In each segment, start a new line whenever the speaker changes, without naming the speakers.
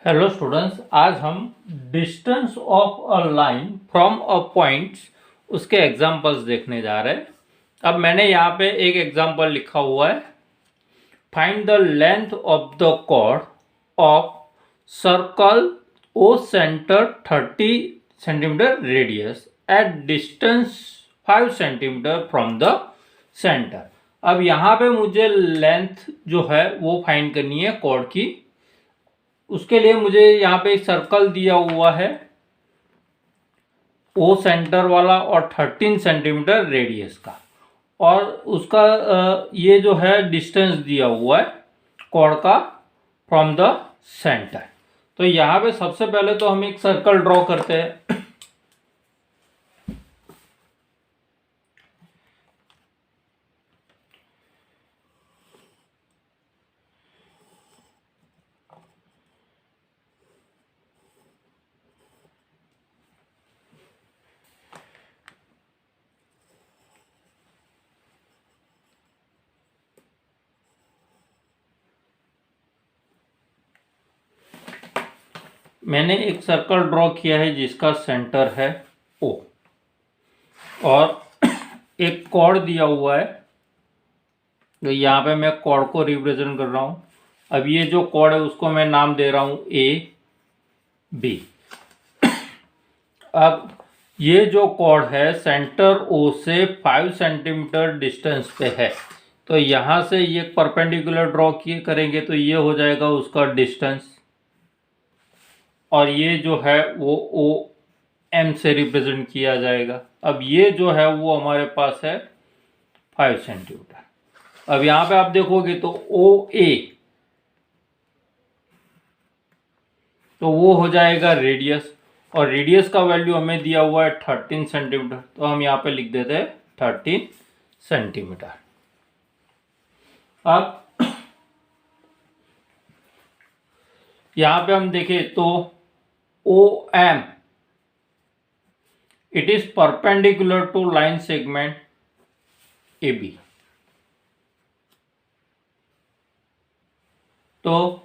Hello students, आज हम distance of a line from a point उसके एग्जांपल्स देखने जा रहे हैं। अब मैंने यहाँ पे एक एग्जांपल लिखा हुआ है, find the length of the chord of circle O centre 30 centimetre radius at distance 5 centimetre from the centre. अब यहाँ पे मुझे लेंथ जो है वो फाइंड करनी है कॉर्ड की। उसके लिए मुझे यहाँ पे एक सर्कल दिया हुआ है ओ सेंटर वाला और 13 सेंटीमीटर रेडियस का, और उसका ये जो है डिस्टेंस दिया हुआ है कॉर्ड का फ्रॉम द सेंटर। तो यहाँ पे सबसे पहले तो हम एक सर्कल ड्रॉ करते हैं। मैंने एक सर्कल ड्रॉ किया है जिसका सेंटर है ओ, और एक कॉर्ड दिया हुआ है। तो यहाँ पे मैं कॉर्ड को रिप्रेजेंट कर रहा हूँ। अब ये जो कॉर्ड है उसको मैं नाम दे रहा हूँ ए बी। अब ये जो कॉर्ड है सेंटर ओ से 5 सेंटीमीटर डिस्टेंस पे है, तो यहाँ से ये परपेंडिकुलर ड्रॉ किए करेंगे तो ये हो जाएगा उसका डिस्टेंस, और ये जो है वो ओ एम से रिप्रेजेंट किया जाएगा। अब ये जो है वो हमारे पास है 5 सेंटीमीटर। अब यहाँ पे आप देखोगे तो ओ ए, तो वो हो जाएगा रेडियस, और रेडियस का वैल्यू हमें दिया हुआ है 13 सेंटीमीटर, तो हम यहाँ पे लिख देते हैं 13 सेंटीमीटर। अब यहाँ पे हम देखें तो O M it is perpendicular to line segment A B. तो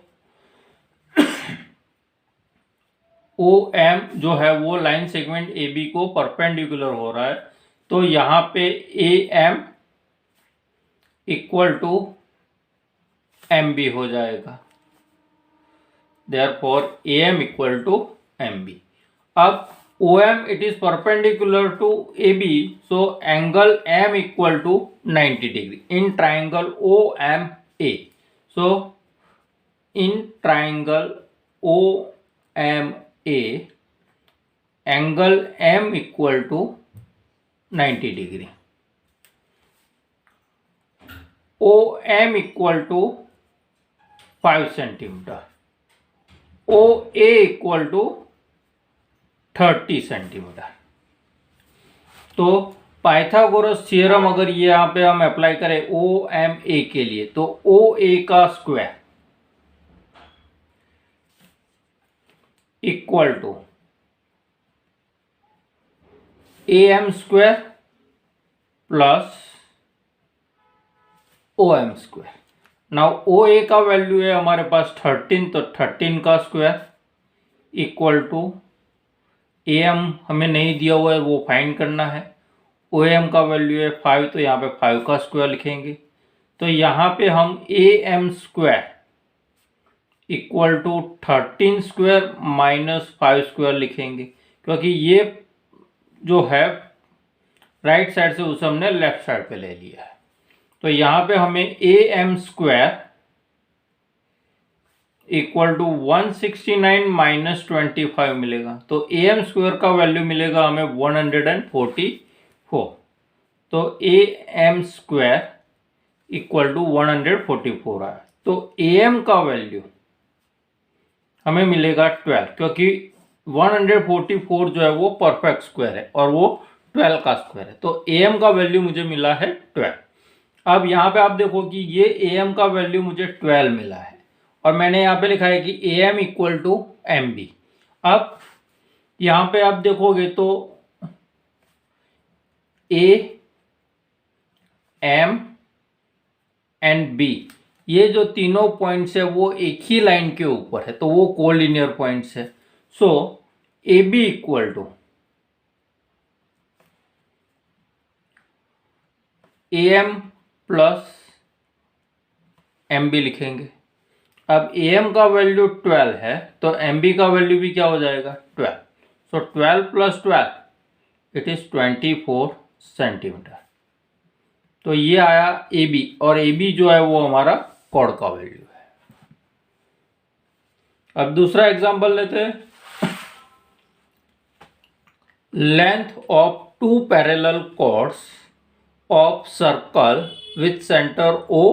ओ एम जो है वो लाइन सेगमेंट ए बी को परपेंडिकुलर हो रहा है, तो यहाँ पे A M equal to M B हो जाएगा। Therefore AM equal to MB. अब OM it is perpendicular to AB, so angle M equal to 90 degree in triangle OMA. So in triangle OMA, angle M equal to 90 degree. OM equal to 5 centimeter. O A equal to 30 centimetre. तो Pythagoras theorem अगर ये यहाँ पे हम apply करें ओ M ए के लिए, तो ओ ए का square equal to A M square plus O M square. Now O A का वैल्यू है हमारे पास 13, तो 13 का square equal to A M हमें नहीं दिया हुआ है, वो फाइंड करना है। ओ एम का वैल्यू है 5, तो यहाँ पे 5 का स्क्वायर लिखेंगे। तो यहाँ पे हम A M square equal to 13 square minus 5 square लिखेंगे, क्योंकि ये जो है राइट साइड से उसे हमने लेफ्ट साइड पे ले लिया है। तो यहाँ पे हमें A M square equal to 169 minus 25 मिलेगा। तो ए एम स्क्वायर का वैल्यू मिलेगा हमें 144। तो A M square equal to 144 आया। तो ए एम का वैल्यू हमें मिलेगा 12, क्योंकि 144 जो है वो परफेक्ट स्क्वायर है और वो 12 का स्क्वायर है। तो ए एम का वैल्यू मुझे मिला है 12। अब यहाँ पे आप देखो कि ये ए एम का वैल्यू मुझे 12 मिला है, और मैंने यहाँ पे लिखा है कि A M equal to M B. अब यहाँ पे आप देखोगे तो ए एम एंड बी ये जो तीनों पॉइंट्स है वो एक ही लाइन के ऊपर है, तो वो कोलिनियर पॉइंट्स है। So A B equal to A M plus M B लिखेंगे। अब ए एम का वैल्यू 12 है तो एम बी का वैल्यू भी क्या हो जाएगा 12। सो 12 प्लस 12 इट इज 24 सेंटीमीटर। तो ये आया ए बी, और ए बी जो है वो हमारा कॉर्ड का वैल्यू है। अब दूसरा एग्जांपल लेते हैं। Length of two parallel chords of circle with centre O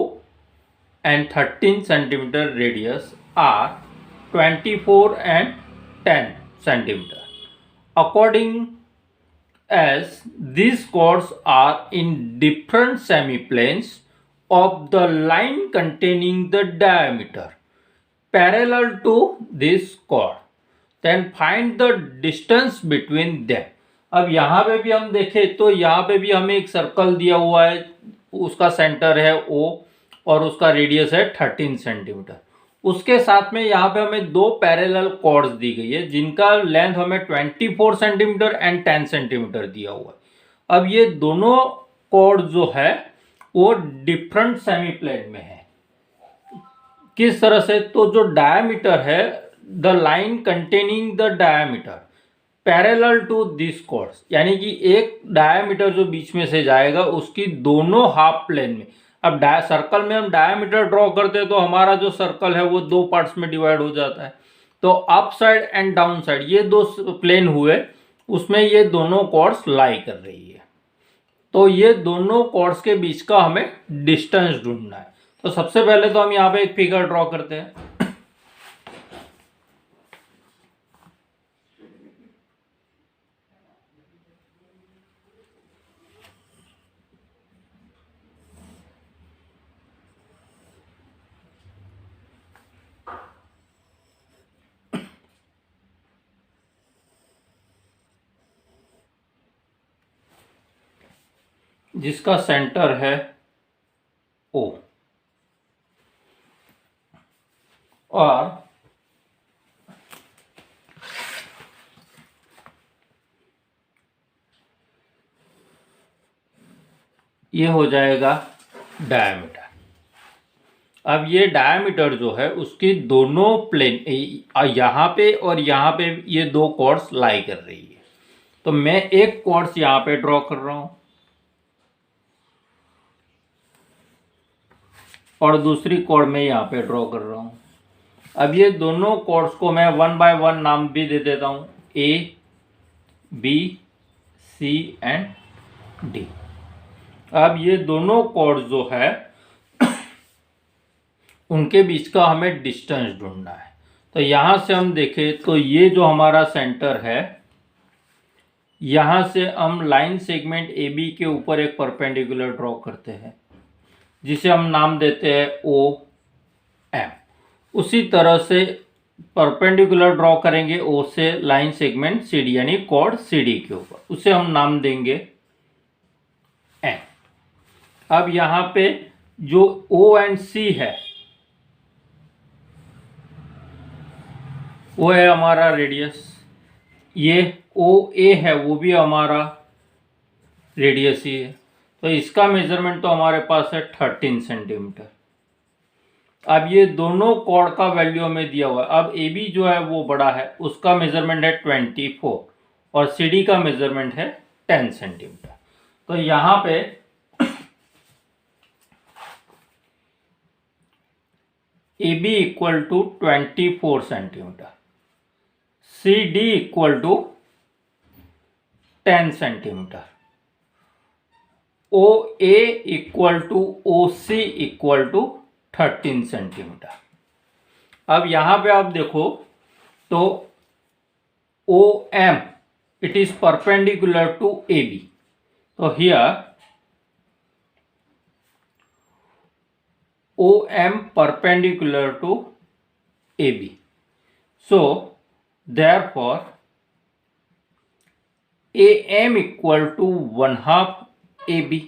and 13 centimeter radius are 24 and 10 centimeter. According as these chords are in different semiplanes of the line containing the diameter parallel to this chord, then find the distance between them. अब यहाँ पे भी हम देखें तो यहाँ पे भी हमें एक सर्कल दिया हुआ है, उसका सेंटर है O और उसका रेडियस है 13 सेंटीमीटर। उसके साथ में यहाँ पे हमें दो पैरेलल कॉर्ड्स दी गई है जिनका लेंथ हमें 24 सेंटीमीटर एंड 10 सेंटीमीटर दिया हुआ है। अब ये दोनों कॉर्ड जो है वो डिफरेंट सेमी प्लेन में है। किस तरह से? तो जो डायमीटर है, the line containing the diameter parallel to this chords, यानी कि एक डायमीटर जो बीच में से जाएगा उसकी दोनों हाफ प्लेन में। अब सर्कल में हम डायमीटर ड्रॉ करते हैं तो हमारा जो सर्कल है वो दो पार्ट्स में डिवाइड हो जाता है। तो up side and down side ये दो प्लेन हुए, उसमें ये दोनों कॉर्ड्स लाई कर रही है। तो ये दोनों कॉर्ड्स के बीच का हमें डिस्टेंस ढूंढना है। तो सबसे पहले तो हम यहाँ पे एक फिगर ड्रॉ करते हैं। जिसका सेंटर है O और ये हो जाएगा डायमीटर। अब ये डायमीटर जो है उसकी दोनों प्लेन यहाँ पे और यहाँ पे ये दो कॉर्ड्स लाई कर रही है। तो मैं एक कॉर्ड्स यहाँ पे ड्रॉ कर रहा हूं और दूसरी कॉर्ड में यहाँ पे ड्रॉ कर रहा हूं। अब ये दोनों कॉर्ड्स को मैं 1 बाय 1 नाम भी दे देता हूं, A, B, C and D। अब ये दोनों कॉर्ड्स जो है उनके बीच का हमें डिस्टेंस ढूंढना है। तो यहाँ से हम देखें तो ये जो हमारा सेंटर है, यहाँ से हम लाइन सेगमेंट ए बी के ऊपर एक परपेंडिकुलर ड्रॉ करते हैं जिसे हम नाम देते हैं ओ एम। उसी तरह से परपेंडिकुलर ड्रॉ करेंगे ओ से लाइन सेगमेंट सी डी, यानी कॉर्ड सी डी के ऊपर, उसे हम नाम देंगे एन। अब यहाँ पे जो ओ एंड सी है वो है हमारा रेडियस, ये ओ ए है वो भी हमारा रेडियस ही है। तो इसका मेजरमेंट तो हमारे पास है 13 सेंटीमीटर। अब ये दोनों कॉर्ड का वैल्यू हमें दिया हुआ है। अब ए बी जो है वो बड़ा है, उसका मेजरमेंट है 24 और सी डी का मेजरमेंट है 10 सेंटीमीटर। तो यहाँ पे A B equal to 24 centimetre, C D equal to 10 centimetre, O A equal to O C equal to 13 centimetre. अब यहाँ पे आप देखो तो O M it is perpendicular to A B. तो here O M perpendicular to A B. So therefore AM equal to 1/2 AB।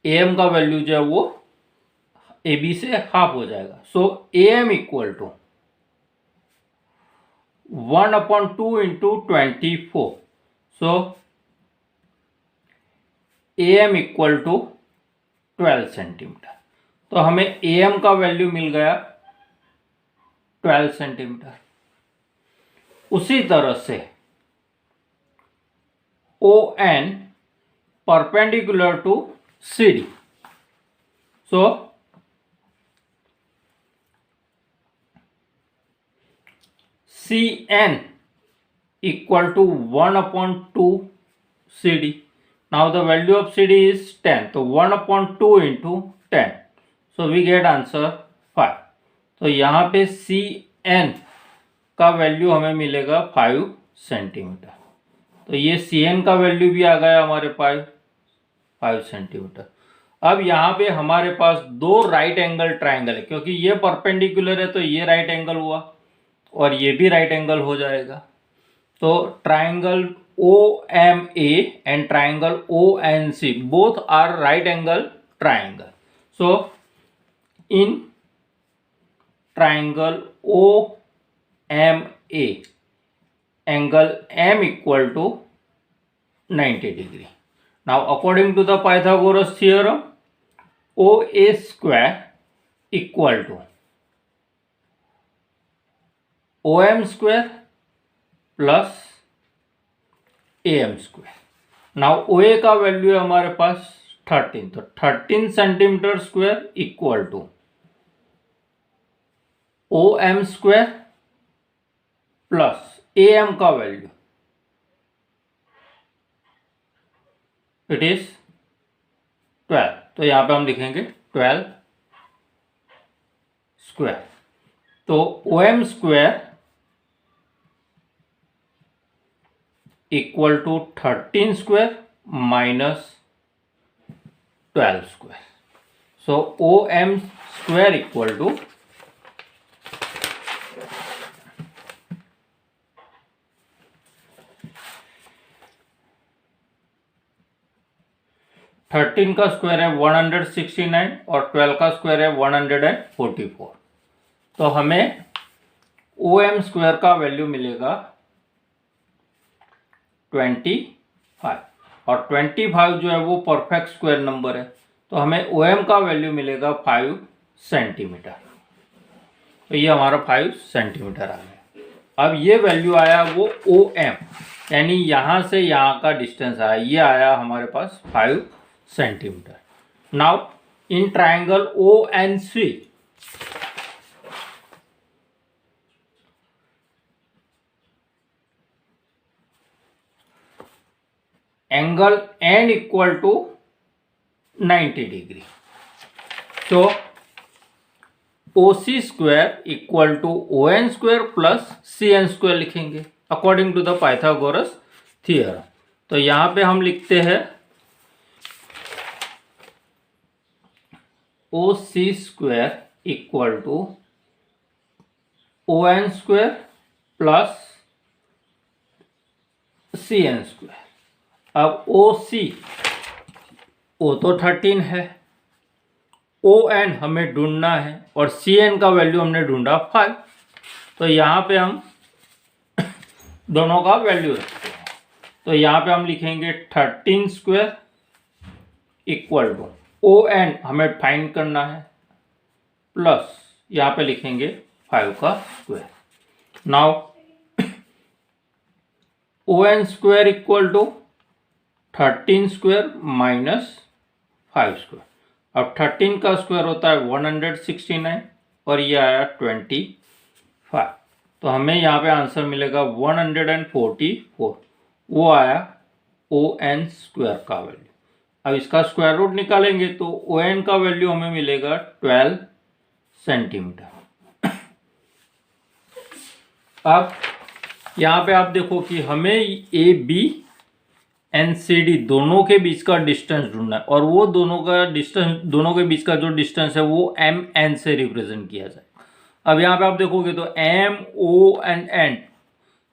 AM का value जो है वो ए बी से हाफ हो जाएगा। So A M equal to 1/2 into 24। So A M equal to 12 centimetre. तो हमें ए एम का वैल्यू मिल गया 12 सेंटीमीटर। उसी तरह से O N perpendicular to C D. So C N equal to 1/2 CD. Now the value of CD is 10. तो 1/2 into 10. So we get answer 5. तो यहाँ पे CN का वैल्यू हमें मिलेगा 5 सेंटीमीटर। तो ये CN का वैल्यू भी आ गया हमारे पास 5 सेंटीमीटर। अब यहाँ पे हमारे पास दो राइट एंगल ट्राइंगल है, क्योंकि ये परपेंडिकुलर है तो ये राइट एंगल हुआ और ये भी राइट एंगल हो जाएगा। तो triangle OMA and triangle ONC both are right angle triangle. So in triangle OMA angle M equal to 90 degree. Now according to the Pythagoras theorem, OA square equal to OM square plus AM square. Now OA का value है हमारे पास 13, तो 13 centimetre square equal to OM square plus AM का value it is 12। तो यहां पे हम लिखेंगे 12 स्क्वायर। तो OM square equal to 13 square minus 12 square. So OM square equal to 13 का स्क्वायर है 169 और 12 का स्क्वायर है 144। तो हमें OM स्क्वायर का वैल्यू मिलेगा 25 और 25 जो है वो परफेक्ट स्क्वायर नंबर है, तो हमें OM का वैल्यू मिलेगा 5 सेंटीमीटर। तो ये हमारा 5 सेंटीमीटर आ गया। अब ये वैल्यू आया वो OM, यानी यहाँ से यहाँ का डिस्टेंस आया, ये आया हमारे पास 5 centimetre. Now in triangle ONC angle N equal to 90 degree. So OC square equal to ON square plus CN square लिखेंगे according to the Pythagoras theorem. तो यहाँ पे हम लिखते हैं OC square equal to ON square plus CN square। अब OC O तो 13 है, ON हमें ढूंढना है और CN का वैल्यू हमने ढूंढा 5। तो यहाँ पे हम दोनों का वैल्यू रखते हैं। तो यहाँ पे हम लिखेंगे 13 स्क्वायर इक्वल टू ON हमें फाइंड करना है प्लस यहाँ पे लिखेंगे 5 का square. Now ON square equal to 13 square minus 5 square. अब 13 का स्क्वायर होता है 169 और ये आया 25। तो हमें यहाँ पे आंसर मिलेगा 144, वो आया ON स्क्वायर का वैल्यू। अब इसका स्क्वायर रूट निकालेंगे तो ON का वैल्यू हमें मिलेगा 12 सेंटीमीटर। अब यहाँ पे आप देखो कि हमें AB NCD दोनों के बीच का डिस्टेंस ढूंढना है और वो दोनों के बीच का जो डिस्टेंस है वो MN से रिप्रेजेंट किया जाए। अब यहाँ पे आप देखोगे तो M, O and N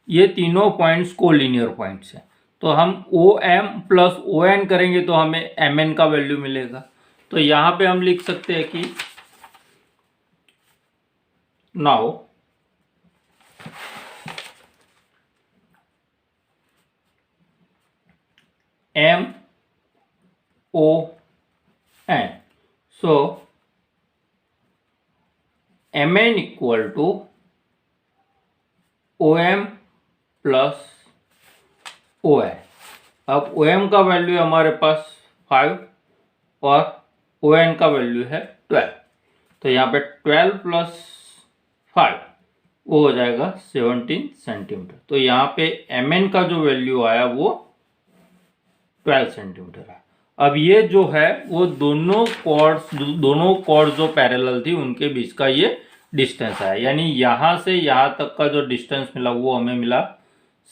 ये तीनों पॉइंट्स कोलिनियर पॉइंट्स हैं। तो हम OM प्लस ON करेंगे तो हमें MN का वैल्यू मिलेगा। तो यहाँ पे हम लिख सकते हैं कि Now M O N. So Mn equal to OM plus ON. अब OM का वैल्यू है हमारे पास 5 और ON का वैल्यू है 12. तो यहाँ पे 12 प्लस 5 वो हो जाएगा 17 सेंटीमीटर. तो यहाँ पे Mn का जो वैल्यू आया वो 12 सेंटीमीटर है. अब ये जो है वो दोनों कॉर्ड्स जो पैरेलल थी उनके बीच का ये डिस्टेंस है. यानी यहाँ से यहाँ तक का जो डिस्टेंस मिला वो हमें मिला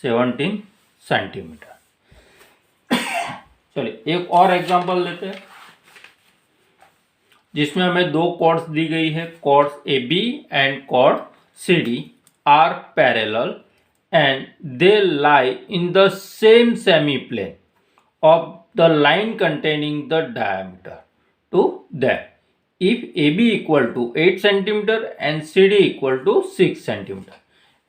17 सेंटीमीटर. चलिए एक और एग्जांपल लेते हैं जिसमें हमें दो कॉर्ड्स दी गई है. Chords AB and chord CD are parallel and they lie in the same semi plane of the line containing the diameter to them. If AB equal to 8 cm and CD equal to 6 cm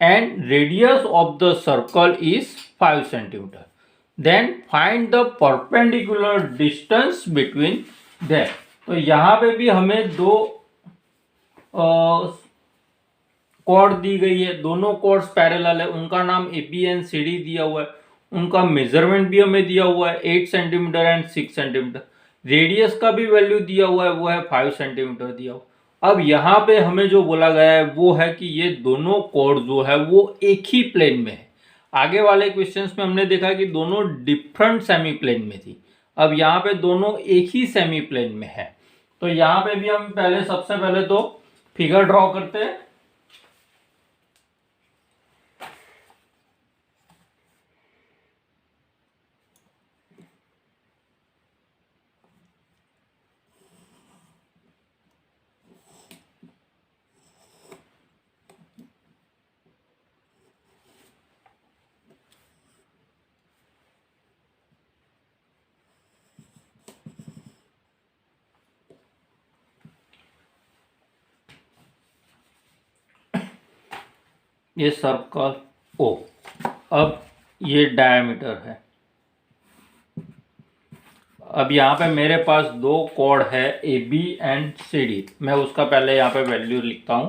and radius of the circle is 5 cm, then find the perpendicular distance between them. तो यहाँ पे भी हमें दो cord दी गई है, दोनों chords parallel है, उनका नाम AB एंड CD दिया हुआ है, उनका मेजरमेंट भी हमें दिया हुआ है 8 सेंटीमीटर एंड 6 सेंटीमीटर. रेडियस का भी वैल्यू दिया हुआ है, वो है 5 सेंटीमीटर दिया हुआ. अब यहाँ पे हमें जो बोला गया है वो है कि ये दोनों कॉर्ड जो है वो एक ही प्लेन में है. आगे वाले क्वेश्चंस में हमने देखा कि दोनों डिफरेंट सेमी प्लेन में थी. अब यहाँ पे दोनों एक ही सेमी प्लेन में है. तो यहाँ पे भी हम सबसे पहले तो फिगर ड्रॉ करते हैं. ये सर्कल O. अब ये डायमीटर है. अब यहाँ पे मेरे पास दो कॉर्ड है AB एंड CD. मैं उसका पहले यहाँ पे वैल्यू लिखता हूँ.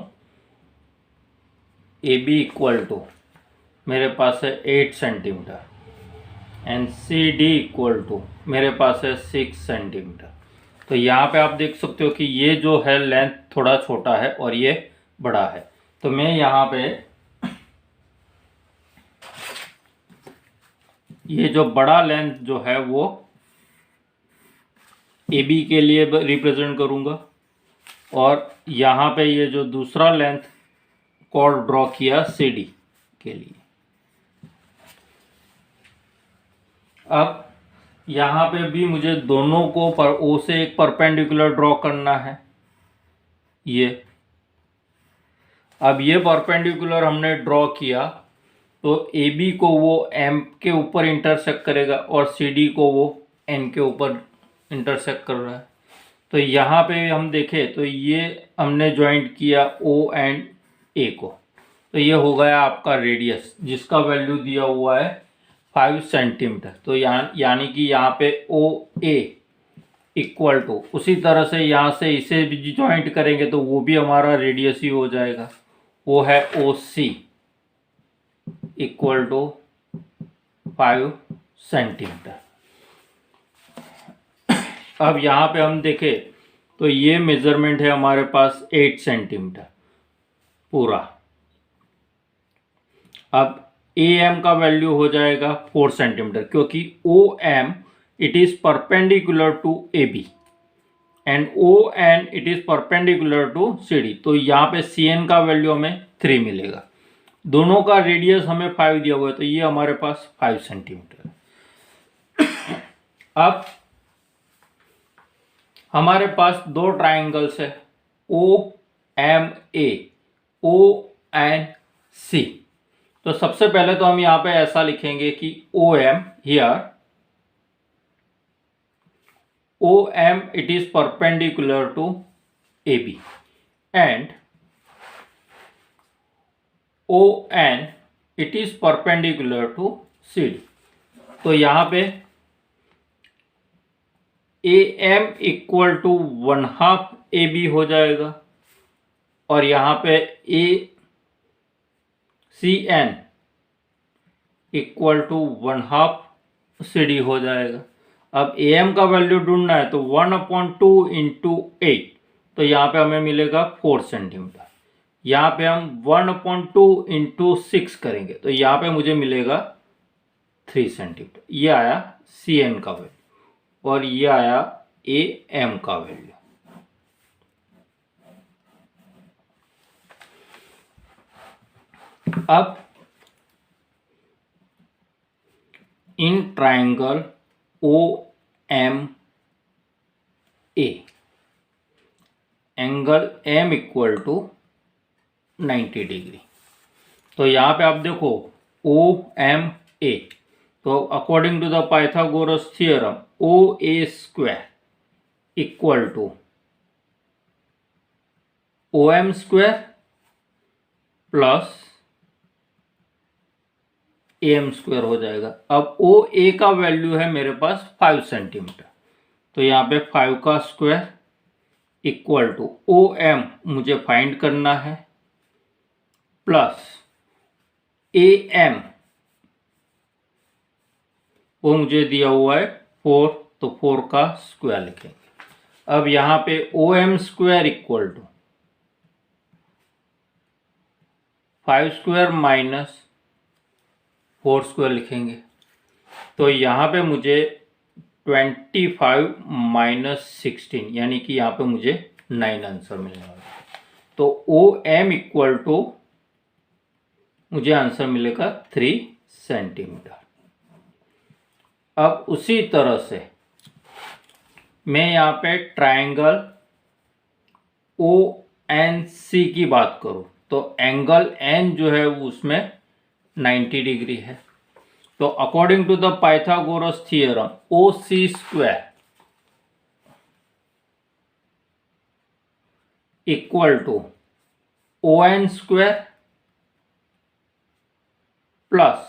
AB इक्वल टू मेरे पास है 8 centimetre and CD equal to मेरे पास है 6 सेंटीमीटर. तो यहाँ पे आप देख सकते हो कि ये जो है लेंथ थोड़ा छोटा है और ये बड़ा है. तो मैं यहाँ पे ये जो बड़ा लेंथ जो है वो AB के लिए रिप्रेजेंट करूँगा और यहाँ पे ये जो दूसरा लेंथ कॉर्ड ड्रॉ किया CD के लिए. अब यहाँ पे भी मुझे दोनों को O से एक परपेंडिकुलर ड्रॉ करना है. ये अब ये परपेंडिकुलर हमने ड्रॉ किया तो AB को वो M के ऊपर इंटरसेक्ट करेगा और CD को वो N के ऊपर इंटरसेक्ट कर रहा है. तो यहाँ पे हम देखें तो ये हमने ज्वाइंट किया O एंड A को. तो ये हो गया आपका रेडियस जिसका वैल्यू दिया हुआ है 5 सेंटीमीटर. तो यानी कि यहाँ पे OA इक्वल टू उसी तरह से यहाँ से इसे भी ज्वाइंट करेंगे तो वो भी हमारा रेडियस ही हो जाएगा. वो है OC इक्वल टू 5 सेंटीमीटर. अब यहाँ पे हम देखें तो ये मेजरमेंट है हमारे पास 8 सेंटीमीटर पूरा. अब AM का वैल्यू हो जाएगा 4 सेंटीमीटर क्योंकि OM it is perpendicular to AB and ON it is perpendicular to CD. तो यहाँ पे CN का वैल्यू हमें 3 मिलेगा. दोनों का रेडियस हमें 5 दिया हुआ है तो ये हमारे पास 5 सेंटीमीटर है. अब हमारे पास दो ट्राइंगल्स है OMA ONC. तो सबसे पहले तो हम यहाँ पे ऐसा लिखेंगे कि OM here OM it is perpendicular to AB and O N it is perpendicular to C D. तो यहाँ पे A M equal to 1/2 A B हो जाएगा और यहाँ पे A C N equal to 1/2 C D हो जाएगा। अब ए एम का वैल्यू ढूंढना है तो 1/2 इंटू 8, तो यहाँ पे हमें मिलेगा 4 सेंटीमीटर। यहाँ पे हम 1/2 इंटू 6 करेंगे तो यहाँ पे मुझे मिलेगा 3 सेंटीमीटर। ये आया सी एन का वैल्यू और ये आया ए एम का वैल्यू। अब in triangle O M A angle M equal to 90 degree. तो यहाँ पे आप देखो ओ एम ए, तो according to the Pythagoras theorem O A square equal to O M square plus A M square हो जाएगा। अब ओ ए का वैल्यू है मेरे पास 5 सेंटीमीटर, तो यहाँ पे 5 का square equal to O M मुझे फाइंड करना है प्लस ए एम वो मुझे दिया हुआ है 4, तो 4 का स्क्वायर लिखेंगे। अब यहाँ पे O M square equal to 5 square minus 4 square लिखेंगे। तो यहाँ पे मुझे 25 माइनस 16 यानी कि यहाँ पे मुझे 9 आंसर मिलने वाला है। तो ओ एम इक्वल टू मुझे आंसर मिलेगा 3 सेंटीमीटर। अब उसी तरह से मैं यहाँ पे ट्राइंगल ओ एन सी की बात करूँ तो एंगल एन जो है वो उसमें 90 डिग्री है। तो according to the Pythagoras theorem O C square equal to O N square plus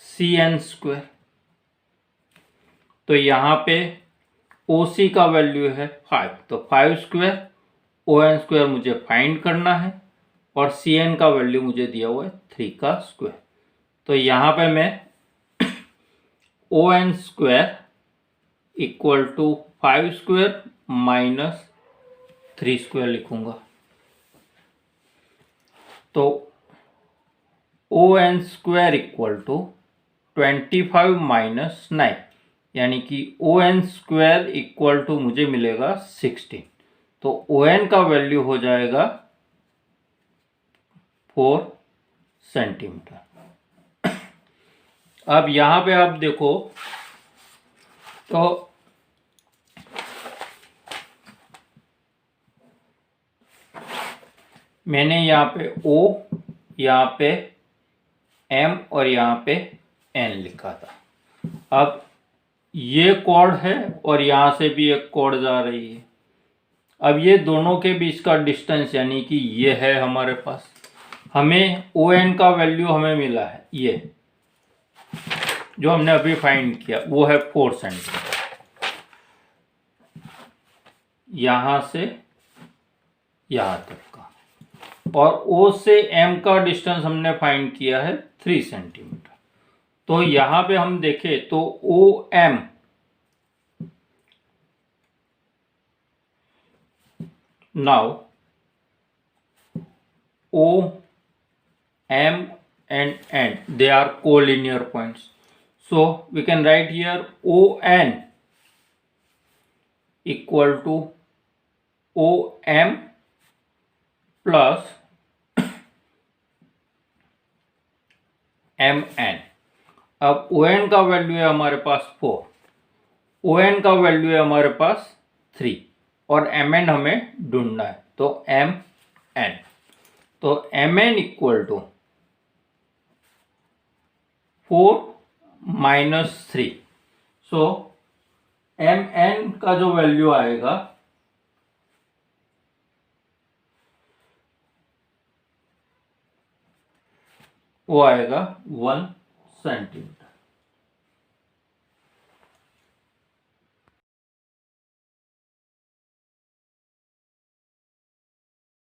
C N square. तो यहाँ पे ओ सी का वैल्यू है 5, तो 5 स्क्वायर ओ एन स्क्वायर मुझे फाइंड करना है और सी एन का वैल्यू मुझे दिया हुआ है 3 का स्क्वायर। तो यहाँ पे मैं O N square equal to 5 square minus 3 square लिखूंगा। तो O N square equal to 25 minus 9 यानी कि O N square equal to मुझे मिलेगा 16। तो ओ एन का वैल्यू हो जाएगा 4 सेंटीमीटर। अब यहाँ पे आप देखो तो मैंने यहाँ पे O, यहाँ पे M और यहाँ पे N लिखा था। अब ये कॉर्ड है और यहाँ से भी एक कॉर्ड जा रही है। अब ये दोनों के बीच का डिस्टेंस यानी कि ये है हमारे पास। हमें ON का वैल्यू हमें मिला है, ये जो हमने अभी फाइंड किया वो है 4 सेंटीमीटर, यहाँ से यहाँ तक का। और O से M का डिस्टेंस हमने फाइंड किया है 3 सेंटीमीटर। तो यहाँ पे हम देखें तो OM now OM and N they are collinear points. So we can write here ON equal to OM plus MN। अब ON का वैल्यू है हमारे पास 4, ON का वैल्यू है हमारे पास 3 और MN हमें ढूंढना है, तो MN। तो MN equal to 4 minus 3। So MN का जो वैल्यू आएगा वो आएगा 1 सेंटीमीटर।